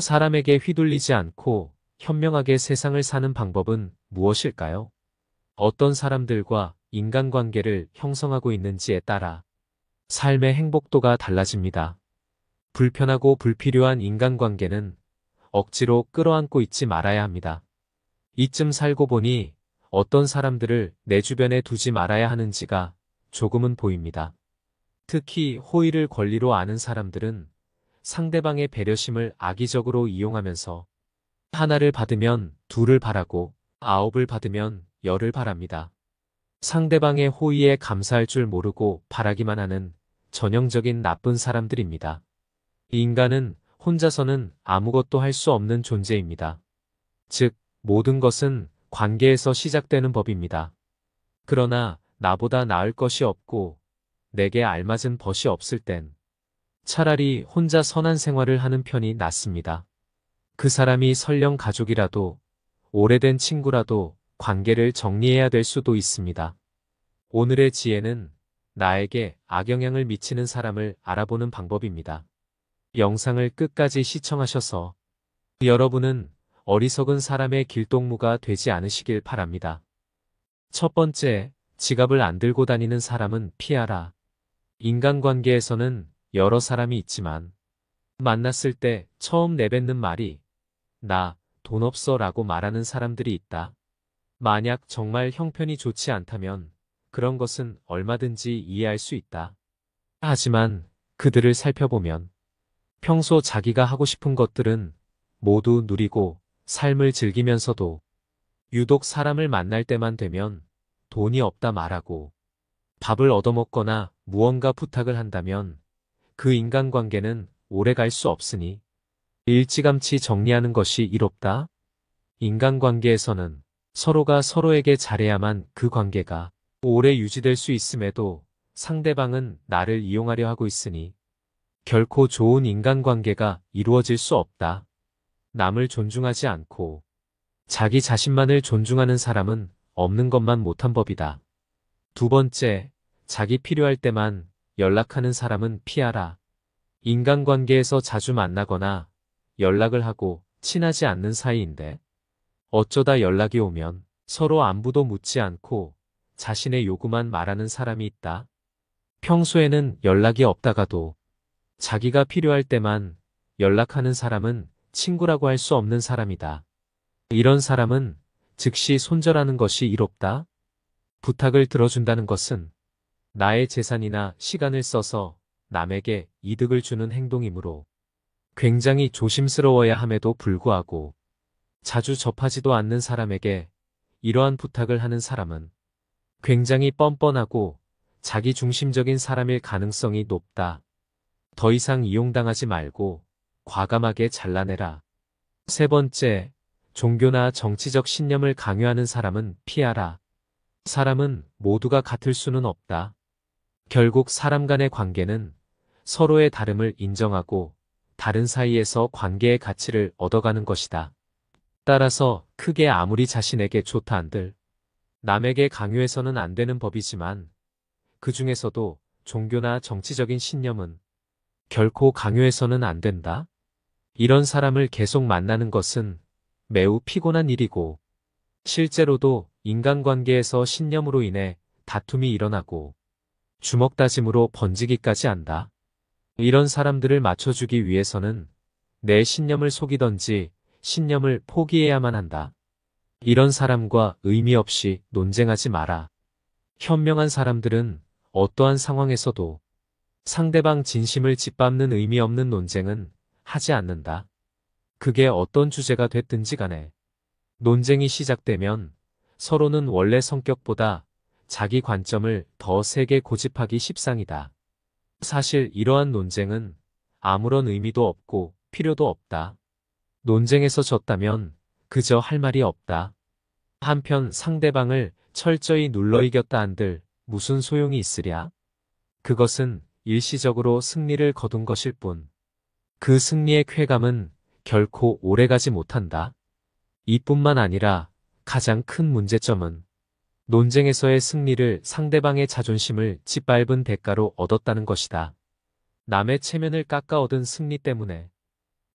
사람에게 휘둘리지 않고 현명하게 세상을 사는 방법은 무엇일까요? 어떤 사람들과 인간관계를 형성하고 있는지에 따라 삶의 행복도가 달라집니다. 불편하고 불필요한 인간관계는 억지로 끌어안고 있지 말아야 합니다. 이쯤 살고 보니 어떤 사람들을 내 주변에 두지 말아야 하는지가 조금은 보입니다. 특히 호의를 권리로 아는 사람들은 상대방의 배려심을 악의적으로 이용하면서 하나를 받으면 둘을 바라고 아홉을 받으면 열을 바랍니다. 상대방의 호의에 감사할 줄 모르고 바라기만 하는 전형적인 나쁜 사람들입니다. 인간은 혼자서는 아무것도 할 수 없는 존재입니다. 즉, 모든 것은 관계에서 시작되는 법입니다. 그러나 나보다 나을 것이 없고 내게 알맞은 벗이 없을 땐 차라리 혼자 선한 생활을 하는 편이 낫습니다. 그 사람이 설령 가족이라도 오래된 친구라도 관계를 정리해야 될 수도 있습니다. 오늘의 지혜는 나에게 악영향을 미치는 사람을 알아보는 방법입니다. 영상을 끝까지 시청하셔서 여러분은 어리석은 사람의 길동무가 되지 않으시길 바랍니다. 첫 번째, 지갑을 안 들고 다니는 사람은 피하라. 인간관계에서는 여러 사람이 있지만 만났을 때 처음 내뱉는 말이 나 돈 없어 라고 말하는 사람들이 있다. 만약 정말 형편이 좋지 않다면 그런 것은 얼마든지 이해할 수 있다. 하지만 그들을 살펴보면 평소 자기가 하고 싶은 것들은 모두 누리고 삶을 즐기면서도 유독 사람을 만날 때만 되면 돈이 없다 말하고 밥을 얻어먹거나 무언가 부탁을 한다면 그 인간관계는 오래 갈 수 없으니 일찌감치 정리하는 것이 이롭다. 인간관계에서는 서로가 서로에게 잘해야만 그 관계가 오래 유지될 수 있음에도 상대방은 나를 이용하려 하고 있으니 결코 좋은 인간관계가 이루어질 수 없다. 남을 존중하지 않고 자기 자신만을 존중하는 사람은 없는 것만 못한 법이다. 두 번째, 자기 필요할 때만 연락하는 사람은 피하라. 인간관계에서 자주 만나거나 연락을 하고 친하지 않는 사이인데 어쩌다 연락이 오면 서로 안부도 묻지 않고 자신의 요구만 말하는 사람이 있다. 평소에는 연락이 없다가도 자기가 필요할 때만 연락하는 사람은 친구라고 할 수 없는 사람이다. 이런 사람은 즉시 손절하는 것이 이롭다. 부탁을 들어준다는 것은 나의 재산이나 시간을 써서 남에게 이득을 주는 행동이므로 굉장히 조심스러워야 함에도 불구하고 자주 접하지도 않는 사람에게 이러한 부탁을 하는 사람은 굉장히 뻔뻔하고 자기중심적인 사람일 가능성이 높다. 더 이상 이용당하지 말고 과감하게 잘라내라. 세 번째, 종교나 정치적 신념을 강요하는 사람은 피하라. 사람은 모두가 같을 수는 없다. 결국 사람 간의 관계는 서로의 다름을 인정하고 다른 사이에서 관계의 가치를 얻어가는 것이다. 따라서 크게 아무리 자신에게 좋다 한들 남에게 강요해서는 안 되는 법이지만 그 중에서도 종교나 정치적인 신념은 결코 강요해서는 안 된다. 이런 사람을 계속 만나는 것은 매우 피곤한 일이고 실제로도 인간관계에서 신념으로 인해 다툼이 일어나고 주먹다짐으로 번지기까지 한다. 이런 사람들을 맞춰주기 위해서는 내 신념을 속이던지 신념을 포기해야만 한다. 이런 사람과 의미 없이 논쟁하지 마라. 현명한 사람들은 어떠한 상황에서도 상대방 진심을 짓밟는 의미 없는 논쟁은 하지 않는다. 그게 어떤 주제가 됐든지 간에 논쟁이 시작되면 서로는 원래 성격보다 자기 관점을 더 세게 고집하기 십상이다. 사실 이러한 논쟁은 아무런 의미도 없고 필요도 없다. 논쟁에서 졌다면 그저 할 말이 없다. 한편 상대방을 철저히 눌러 이겼다 한들 무슨 소용이 있으랴? 그것은 일시적으로 승리를 거둔 것일 뿐. 그 승리의 쾌감은 결코 오래가지 못한다. 이뿐만 아니라 가장 큰 문제점은 논쟁에서의 승리를 상대방의 자존심을 짓밟은 대가로 얻었다는 것이다. 남의 체면을 깎아 얻은 승리 때문에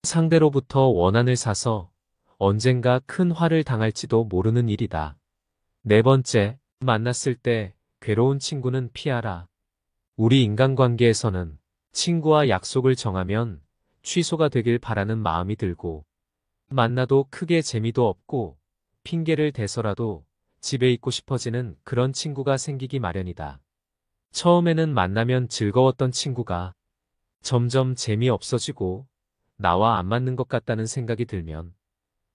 상대로부터 원한을 사서 언젠가 큰 화를 당할지도 모르는 일이다. 네 번째, 만났을 때 괴로운 친구는 피하라. 우리 인간관계에서는 친구와 약속을 정하면 취소가 되길 바라는 마음이 들고, 만나도 크게 재미도 없고 핑계를 대서라도 집에 있고 싶어지는 그런 친구가 생기기 마련이다. 처음에는 만나면 즐거웠던 친구가 점점 재미없어지고 나와 안 맞는 것 같다는 생각이 들면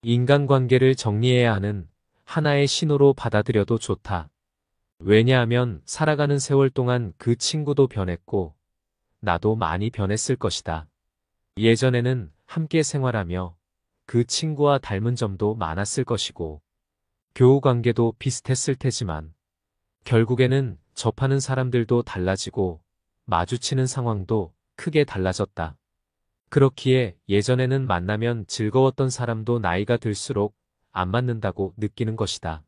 인간관계를 정리해야 하는 하나의 신호로 받아들여도 좋다. 왜냐하면 살아가는 세월 동안 그 친구도 변했고 나도 많이 변했을 것이다. 예전에는 함께 생활하며 그 친구와 닮은 점도 많았을 것이고 교우 관계도 비슷했을 테지만 결국에는 접하는 사람들도 달라지고 마주치는 상황도 크게 달라졌다. 그렇기에 예전에는 만나면 즐거웠던 사람도 나이가 들수록 안 맞는다고 느끼는 것이다.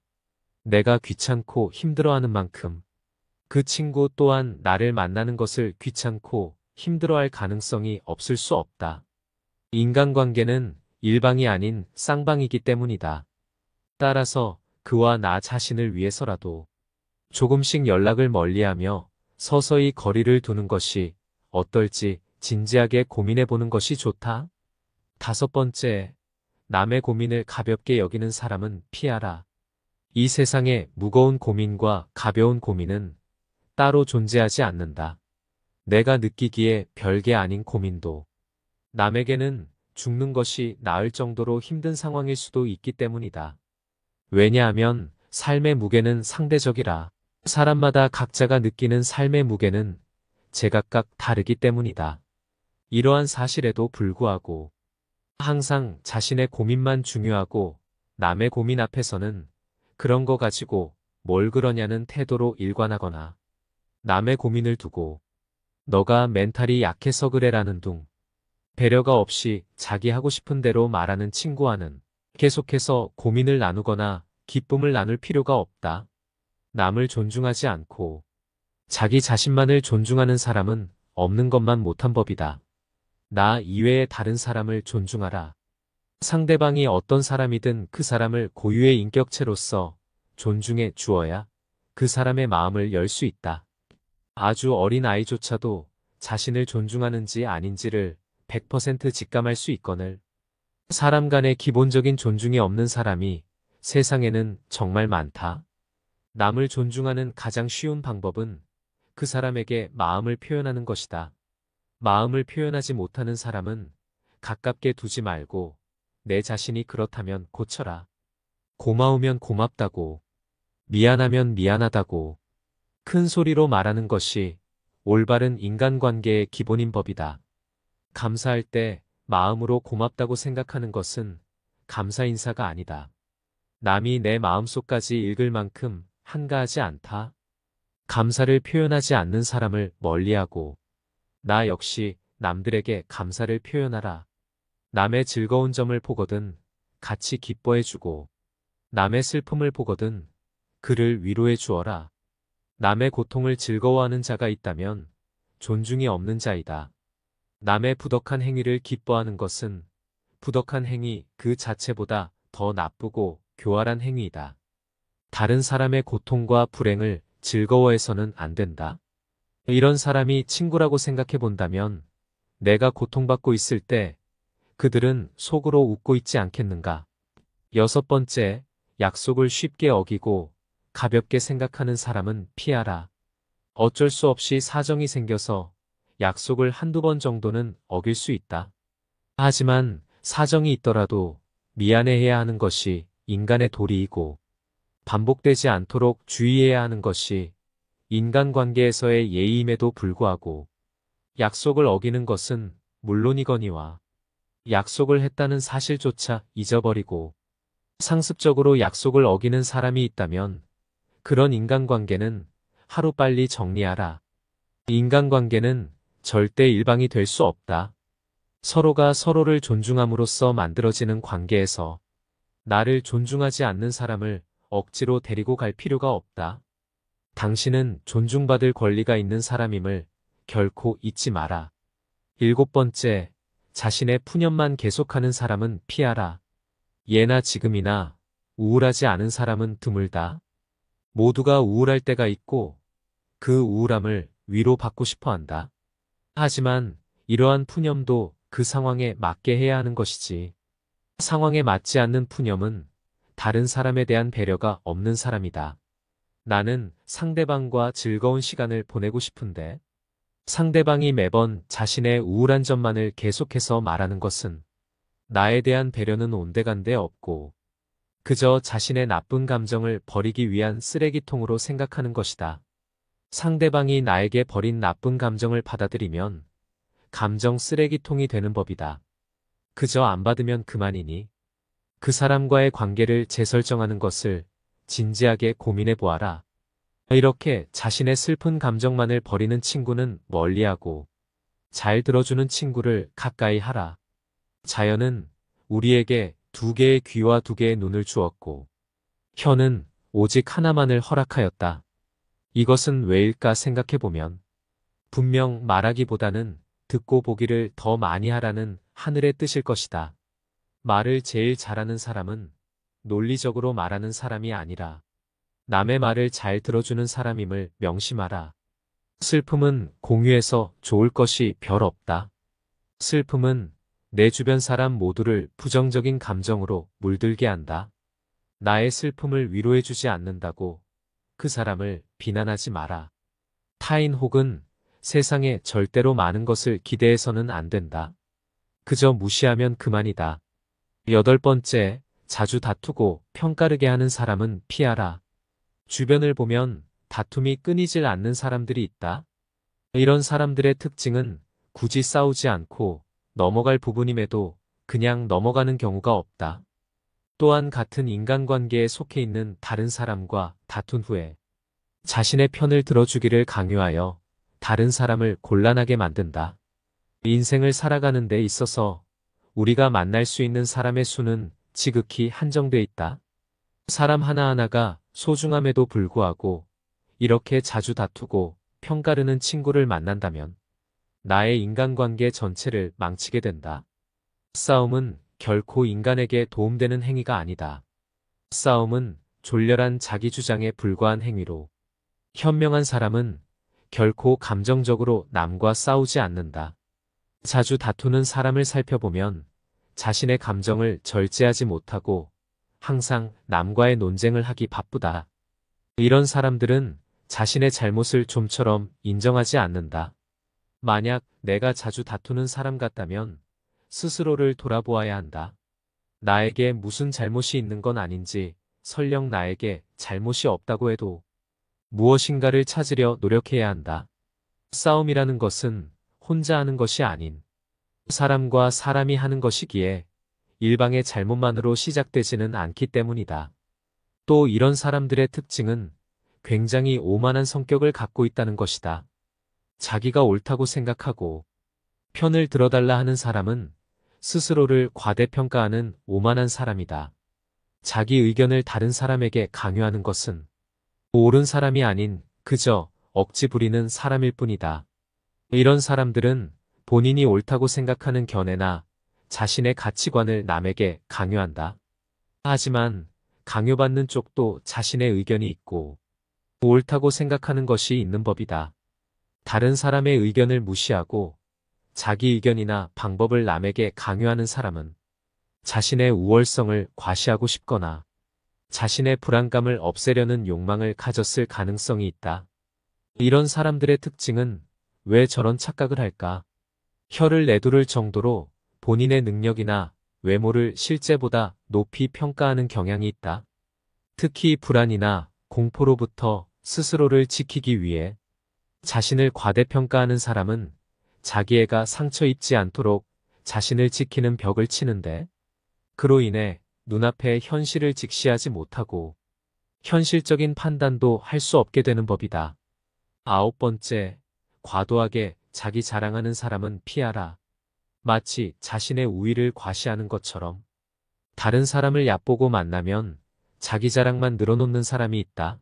내가 귀찮고 힘들어하는 만큼 그 친구 또한 나를 만나는 것을 귀찮고 힘들어할 가능성이 없을 수 없다. 인간관계는 일방이 아닌 쌍방이기 때문이다. 따라서 그와 나 자신을 위해서라도 조금씩 연락을 멀리하며 서서히 거리를 두는 것이 어떨지 진지하게 고민해 보는 것이 좋다. 다섯 번째, 남의 고민을 가볍게 여기는 사람은 피하라. 이 세상에 무거운 고민과 가벼운 고민은 따로 존재하지 않는다. 내가 느끼기에 별게 아닌 고민도 남에게는 죽는 것이 나을 정도로 힘든 상황일 수도 있기 때문이다. 왜냐하면 삶의 무게는 상대적이라. 사람마다 각자가 느끼는 삶의 무게는 제각각 다르기 때문이다. 이러한 사실에도 불구하고 항상 자신의 고민만 중요하고 남의 고민 앞에서는 그런 거 가지고 뭘 그러냐는 태도로 일관하거나 남의 고민을 두고 너가 멘탈이 약해서 그래라는 둥 배려가 없이 자기 하고 싶은 대로 말하는 친구와는 계속해서 고민을 나누거나 기쁨을 나눌 필요가 없다. 남을 존중하지 않고 자기 자신만을 존중하는 사람은 없는 것만 못한 법이다. 나 이외의 다른 사람을 존중하라. 상대방이 어떤 사람이든 그 사람을 고유의 인격체로서 존중해 주어야 그 사람의 마음을 열 수 있다. 아주 어린 아이조차도 자신을 존중하는지 아닌지를 100% 직감할 수 있거늘 사람 간의 기본적인 존중이 없는 사람이 세상에는 정말 많다. 남을 존중하는 가장 쉬운 방법은 그 사람에게 마음을 표현하는 것이다. 마음을 표현하지 못하는 사람은 가깝게 두지 말고 내 자신이 그렇다면 고쳐라. 고마우면 고맙다고, 미안하면 미안하다고 큰 소리로 말하는 것이 올바른 인간관계의 기본인 법이다. 감사할 때 마음으로 고맙다고 생각하는 것은 감사 인사가 아니다. 남이 내 마음속까지 읽을 만큼 한가하지 않다. 감사를 표현하지 않는 사람을 멀리하고 나 역시 남들에게 감사를 표현하라. 남의 즐거운 점을 보거든 같이 기뻐해주고 남의 슬픔을 보거든 그를 위로해 주어라. 남의 고통을 즐거워하는 자가 있다면 존중이 없는 자이다. 남의 부덕한 행위를 기뻐하는 것은 부덕한 행위 그 자체보다 더 나쁘고 교활한 행위이다. 다른 사람의 고통과 불행을 즐거워해서는 안 된다. 이런 사람이 친구라고 생각해 본다면 내가 고통받고 있을 때 그들은 속으로 웃고 있지 않겠는가. 여섯 번째, 약속을 쉽게 어기고 가볍게 생각하는 사람은 피하라. 어쩔 수 없이 사정이 생겨서 약속을 한두 번 정도는 어길 수 있다. 하지만 사정이 있더라도 미안해해야 하는 것이 인간의 도리이고 반복되지 않도록 주의해야 하는 것이 인간관계에서의 예의임에도 불구하고 약속을 어기는 것은 물론이거니와 약속을 했다는 사실조차 잊어버리고 상습적으로 약속을 어기는 사람이 있다면 그런 인간관계는 하루빨리 정리하라. 인간관계는 절대 일방이 될 수 없다. 서로가 서로를 존중함으로써 만들어지는 관계에서 나를 존중하지 않는 사람을 억지로 데리고 갈 필요가 없다. 당신은 존중받을 권리가 있는 사람임을 결코 잊지 마라. 일곱 번째, 자신의 푸념만 계속하는 사람은 피하라. 예나 지금이나 우울하지 않은 사람은 드물다. 모두가 우울할 때가 있고 그 우울함을 위로받고 싶어 한다. 하지만 이러한 푸념도 그 상황에 맞게 해야 하는 것이지. 상황에 맞지 않는 푸념은 다른 사람에 대한 배려가 없는 사람이다. 나는 상대방과 즐거운 시간을 보내고 싶은데 상대방이 매번 자신의 우울한 점만을 계속해서 말하는 것은 나에 대한 배려는 온데간데 없고 그저 자신의 나쁜 감정을 버리기 위한 쓰레기통으로 생각하는 것이다. 상대방이 나에게 버린 나쁜 감정을 받아들이면 감정 쓰레기통이 되는 법이다. 그저 안 받으면 그만이니 그 사람과의 관계를 재설정하는 것을 진지하게 고민해 보아라. 이렇게 자신의 슬픈 감정만을 버리는 친구는 멀리하고 잘 들어주는 친구를 가까이 하라. 자연은 우리에게 2개의 귀와 2개의 눈을 주었고 혀는 오직 하나만을 허락하였다. 이것은 왜일까 생각해보면 분명 말하기보다는 듣고 보기를 더 많이 하라는 하늘의 뜻일 것이다. 말을 제일 잘하는 사람은 논리적으로 말하는 사람이 아니라 남의 말을 잘 들어주는 사람임을 명심하라. 슬픔은 공유해서 좋을 것이 별 없다. 슬픔은 내 주변 사람 모두를 부정적인 감정으로 물들게 한다. 나의 슬픔을 위로해주지 않는다고 그 사람을 비난하지 마라. 타인 혹은 세상에 절대로 많은 것을 기대해서는 안 된다. 그저 무시하면 그만이다. 8번째, 자주 다투고 평가르게 하는 사람은 피하라. 주변을 보면 다툼이 끊이질 않는 사람들이 있다. 이런 사람들의 특징은 굳이 싸우지 않고 넘어갈 부분임에도 그냥 넘어가는 경우가 없다. 또한 같은 인간관계에 속해 있는 다른 사람과 다툰 후에 자신의 편을 들어주기를 강요하여 다른 사람을 곤란하게 만든다. 인생을 살아가는 데 있어서 우리가 만날 수 있는 사람의 수는 지극히 한정돼 있다. 사람 하나하나가 소중함에도 불구하고 이렇게 자주 다투고 평가르는 친구를 만난다면 나의 인간관계 전체를 망치게 된다. 싸움은 결코 인간에게 도움되는 행위가 아니다. 싸움은 졸렬한 자기 주장에 불과한 행위로 현명한 사람은 결코 감정적으로 남과 싸우지 않는다. 자주 다투는 사람을 살펴보면 자신의 감정을 절제하지 못하고 항상 남과의 논쟁을 하기 바쁘다. 이런 사람들은 자신의 잘못을 좀처럼 인정하지 않는다. 만약 내가 자주 다투는 사람 같다면 스스로를 돌아보아야 한다. 나에게 무슨 잘못이 있는 건 아닌지, 설령 나에게 잘못이 없다고 해도 무엇인가를 찾으려 노력해야 한다. 싸움이라는 것은 혼자 하는 것이 아닌 사람과 사람이 하는 것이기에 일방의 잘못만으로 시작되지는 않기 때문이다. 또 이런 사람들의 특징은 굉장히 오만한 성격을 갖고 있다는 것이다. 자기가 옳다고 생각하고 편을 들어달라 하는 사람은 스스로를 과대평가하는 오만한 사람이다. 자기 의견을 다른 사람에게 강요하는 것은 옳은 사람이 아닌 그저 억지 부리는 사람일 뿐이다. 이런 사람들은 본인이 옳다고 생각하는 견해나 자신의 가치관을 남에게 강요한다. 하지만 강요받는 쪽도 자신의 의견이 있고 옳다고 생각하는 것이 있는 법이다. 다른 사람의 의견을 무시하고 자기 의견이나 방법을 남에게 강요하는 사람은 자신의 우월성을 과시하고 싶거나 자신의 불안감을 없애려는 욕망을 가졌을 가능성이 있다. 이런 사람들의 특징은 왜 저런 착각을 할까? 혀를 내두를 정도로 본인의 능력이나 외모를 실제보다 높이 평가하는 경향이 있다. 특히 불안이나 공포로부터 스스로를 지키기 위해 자신을 과대평가하는 사람은 자기애가 상처 입지 않도록 자신을 지키는 벽을 치는데 그로 인해 눈앞의 현실을 직시하지 못하고 현실적인 판단도 할 수 없게 되는 법이다. 9번째, 과도하게 자기 자랑하는 사람은 피하라. 마치 자신의 우위를 과시하는 것처럼 다른 사람을 얕보고 만나면 자기 자랑만 늘어놓는 사람이 있다.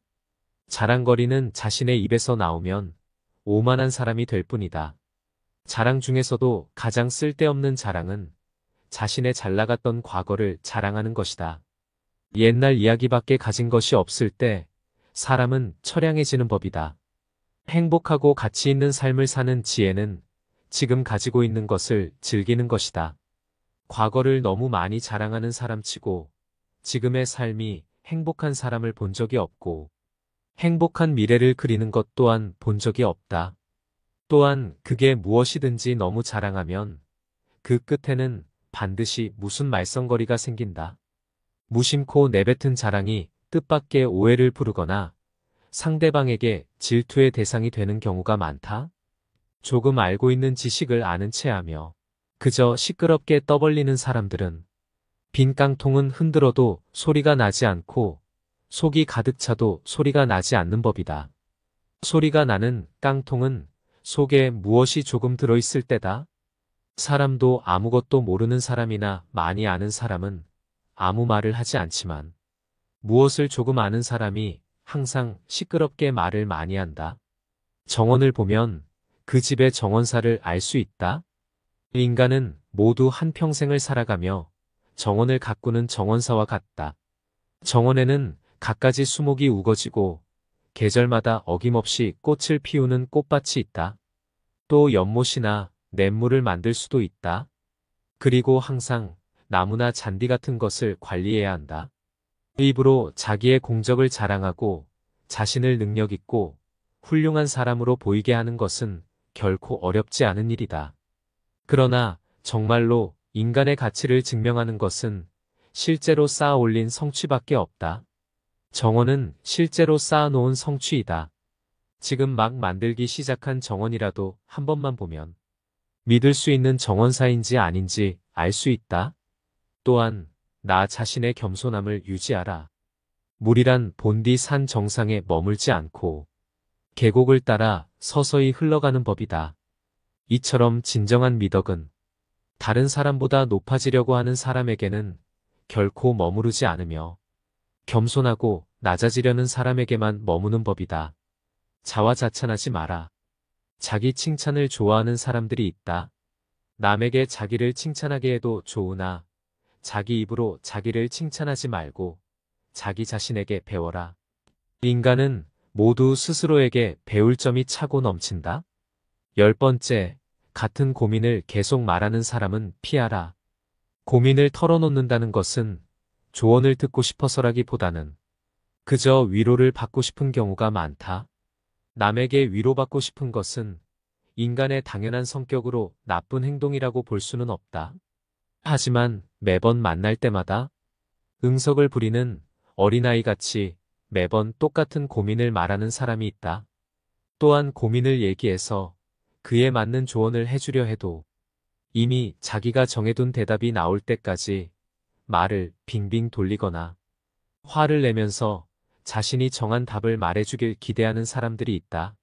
자랑거리는 자신의 입에서 나오면 오만한 사람이 될 뿐이다. 자랑 중에서도 가장 쓸데없는 자랑은 자신의 잘 나갔던 과거를 자랑하는 것이다. 옛날 이야기밖에 가진 것이 없을 때 사람은 처량해지는 법이다. 행복하고 가치 있는 삶을 사는 지혜는 지금 가지고 있는 것을 즐기는 것이다. 과거를 너무 많이 자랑하는 사람치고 지금의 삶이 행복한 사람을 본 적이 없고 행복한 미래를 그리는 것 또한 본 적이 없다. 또한 그게 무엇이든지 너무 자랑하면 그 끝에는 반드시 무슨 말썽거리가 생긴다. 무심코 내뱉은 자랑이 뜻밖의 오해를 부르거나 상대방에게 질투의 대상이 되는 경우가 많다. 조금 알고 있는 지식을 아는 체하며 그저 시끄럽게 떠벌리는 사람들은 빈 깡통은 흔들어도 소리가 나지 않고 속이 가득 차도 소리가 나지 않는 법이다. 소리가 나는 깡통은 속에 무엇이 조금 들어있을 때다. 사람도 아무것도 모르는 사람이나 많이 아는 사람은 아무 말을 하지 않지만 무엇을 조금 아는 사람이 항상 시끄럽게 말을 많이 한다. 정원을 보면 그 집의 정원사를 알 수 있다. 인간은 모두 한평생을 살아가며 정원을 가꾸는 정원사와 같다. 정원에는 갖가지 수목이 우거지고 계절마다 어김없이 꽃을 피우는 꽃밭이 있다. 또 연못이나 냇물을 만들 수도 있다. 그리고 항상 나무나 잔디 같은 것을 관리해야 한다. 입으로 자기의 공적을 자랑하고 자신을 능력 있고 훌륭한 사람으로 보이게 하는 것은 결코 어렵지 않은 일이다. 그러나 정말로 인간의 가치를 증명하는 것은 실제로 쌓아 올린 성취밖에 없다. 정원은 실제로 쌓아놓은 성취이다. 지금 막 만들기 시작한 정원이라도 한 번만 보면 믿을 수 있는 정원사인지 아닌지 알 수 있다. 또한 나 자신의 겸손함을 유지하라. 물이란 본디 산 정상에 머물지 않고 계곡을 따라 서서히 흘러가는 법이다. 이처럼 진정한 미덕은 다른 사람보다 높아지려고 하는 사람에게는 결코 머무르지 않으며 겸손하고 낮아지려는 사람에게만 머무는 법이다. 자화자찬하지 마라. 자기 칭찬을 좋아하는 사람들이 있다. 남에게 자기를 칭찬하게 해도 좋으나 자기 입으로 자기를 칭찬하지 말고 자기 자신에게 배워라. 인간은 모두 스스로에게 배울 점이 차고 넘친다. 10번째, 같은 고민을 계속 말하는 사람은 피하라. 고민을 털어놓는다는 것은 조언을 듣고 싶어서라기보다는 그저 위로를 받고 싶은 경우가 많다. 남에게 위로받고 싶은 것은 인간의 당연한 성격으로 나쁜 행동이라고 볼 수는 없다. 하지만 매번 만날 때마다 응석을 부리는 어린아이같이 매번 똑같은 고민을 말하는 사람이 있다. 또한 고민을 얘기해서 그에 맞는 조언을 해주려 해도 이미 자기가 정해둔 대답이 나올 때까지 말을 빙빙 돌리거나 화를 내면서 자신이 정한 답을 말해주길 기대하는 사람들이 있다.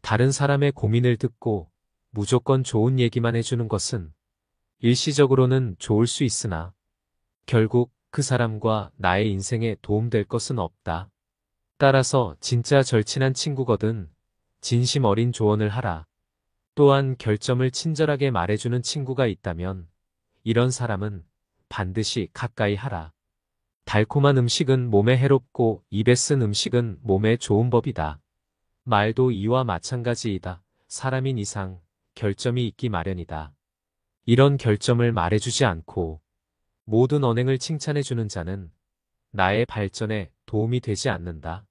다른 사람의 고민을 듣고 무조건 좋은 얘기만 해주는 것은 일시적으로는 좋을 수 있으나 결국 그 사람과 나의 인생에 도움될 것은 없다. 따라서 진짜 절친한 친구거든 진심 어린 조언을 하라. 또한 결점을 친절하게 말해주는 친구가 있다면 이런 사람은 반드시 가까이 하라. 달콤한 음식은 몸에 해롭고 입에 쓴 음식은 몸에 좋은 법이다. 말도 이와 마찬가지이다. 사람인 이상 결점이 있기 마련이다. 이런 결점을 말해주지 않고 모든 언행을 칭찬해주는 자는 나의 발전에 도움이 되지 않는다.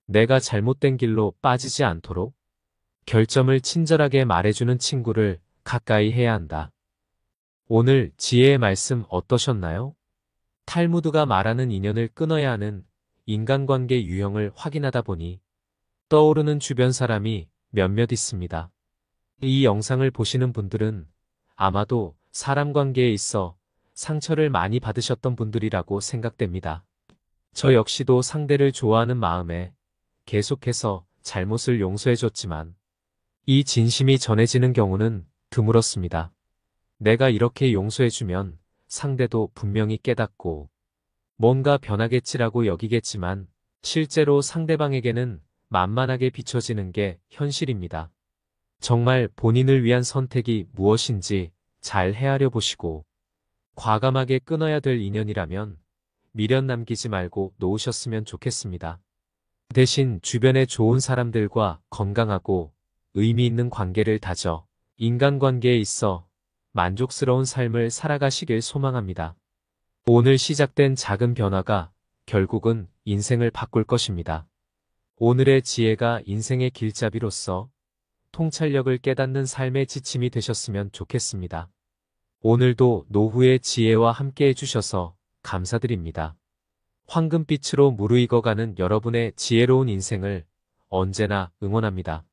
내가 잘못된 길로 빠지지 않도록 결점을 친절하게 말해주는 친구를 가까이 해야 한다. 오늘 지혜의 말씀 어떠셨나요? 탈무드가 말하는 인연을 끊어야 하는 인간관계 유형을 확인하다 보니 떠오르는 주변 사람이 몇몇 있습니다. 이 영상을 보시는 분들은 아마도 사람 관계에 있어 상처를 많이 받으셨던 분들이라고 생각됩니다. 저 역시도 상대를 좋아하는 마음에 계속해서 잘못을 용서해줬지만 이 진심이 전해지는 경우는 드물었습니다. 내가 이렇게 용서해주면 상대도 분명히 깨닫고 뭔가 변하겠지라고 여기겠지만 실제로 상대방에게는 만만하게 비춰지는 게 현실입니다. 정말 본인을 위한 선택이 무엇인지 잘 헤아려 보시고 과감하게 끊어야 될 인연이라면 미련 남기지 말고 놓으셨으면 좋겠습니다. 대신 주변의 좋은 사람들과 건강하고 의미 있는 관계를 다져 인간관계에 있어 만족스러운 삶을 살아가시길 소망합니다. 오늘 시작된 작은 변화가 결국은 인생을 바꿀 것입니다. 오늘의 지혜가 인생의 길잡이로서 통찰력을 깨닫는 삶의 지침이 되셨으면 좋겠습니다. 오늘도 노후의 지혜와 함께 해주셔서 감사드립니다. 황금빛으로 무르익어가는 여러분의 지혜로운 인생을 언제나 응원합니다.